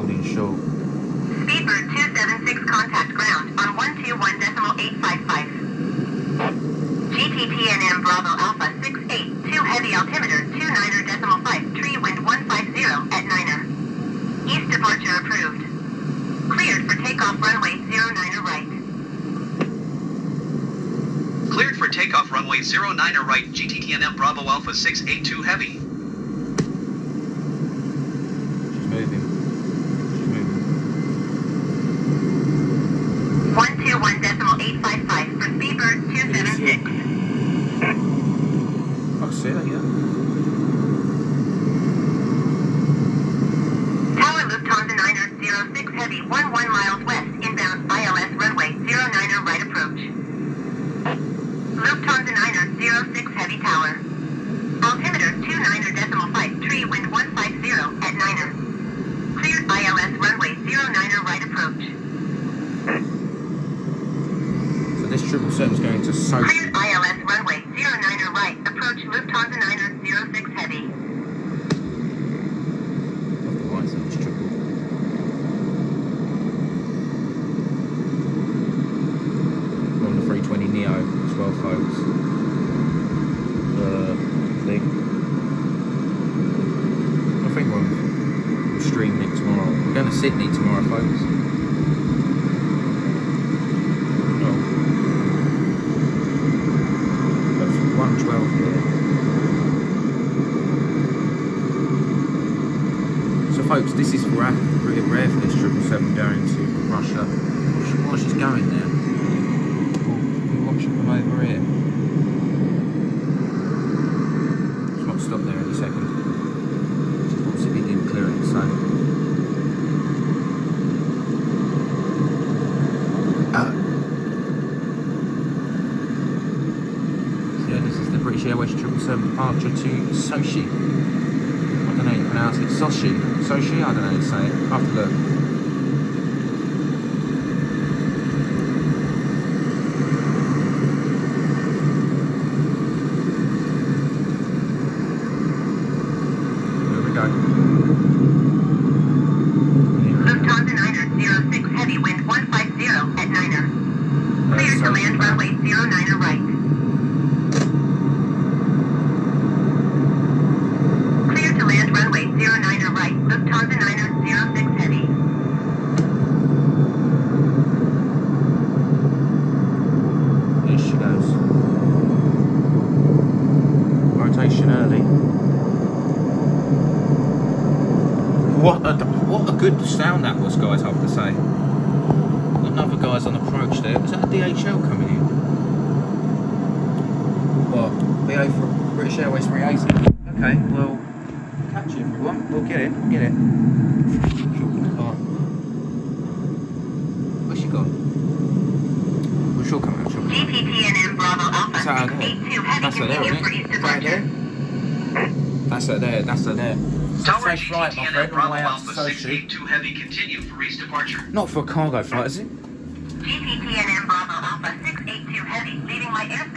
holding short. Speedbird 276 contact ground on 121.855. GTTNM Bravo Alpha 682 heavy altimeter 29.5 tree wind 150 at 9er. East departure approved. Cleared for takeoff runway 09er right. Cleared for takeoff runway 09er right, GTTNM Bravo Alpha 682 heavy. She's moving. She's moving. 121.855 for Speedbird 276. I can see that, yeah. Tower Lufthansa 9er 06 heavy 11 miles west inbound ILS runway 09er right approach. Lufthansa 9er 06 heavy tower. Altimeter 29.5 tree wind 150 at 9er. Cleared ILS runway 09er right approach. So this 777 is going to Sochi. Cleared ILS runway 09er right approach Lufthansa 9er 06 heavy. Love the lights on this triple. We're on the 320 Neo as well, folks. Thing. I think we'll stream it tomorrow. We're going to Sydney tomorrow, folks. Oh. That's 112 here. So, folks, this is really rare for this 777 going to Russia. While she's going there, we'll watch them over here. Stop there in a second. She's obviously been clearance, so. So yeah, this is the British Airways 777 departure to Sochi. I don't know how you pronounce it. Sochi? Sochi? I don't know how to say it. I'll have to look. Lufthansa 9er 06 heavy wind 150 at 9er. Cleared to land runway 09er right. Cleared to land runway 09er right. Lufthansa 9er 06 heavy. Here she goes. Rotation early. What a good sound that was, guys, I have to say. Another guy's on approach there. Was that a DHL coming in? What? BA for British Airways 380? Okay, well, catch it everyone. We'll get it, we'll get it. Where's she gone? Well, she'll come out, she'll come out. GTTNM Bravo Alpha That's her 682 heavy That's her there, continue isn't for it? east Right departure. there? That's her there, that's her there. Tower Safe flight, my friend, GTTNM all the way Bravo out to Alpha Sochi. 682 heavy, continue for east departure. Not for a cargo flight, is it? GTTNM Bravo Alpha 682 heavy leaving my airspace.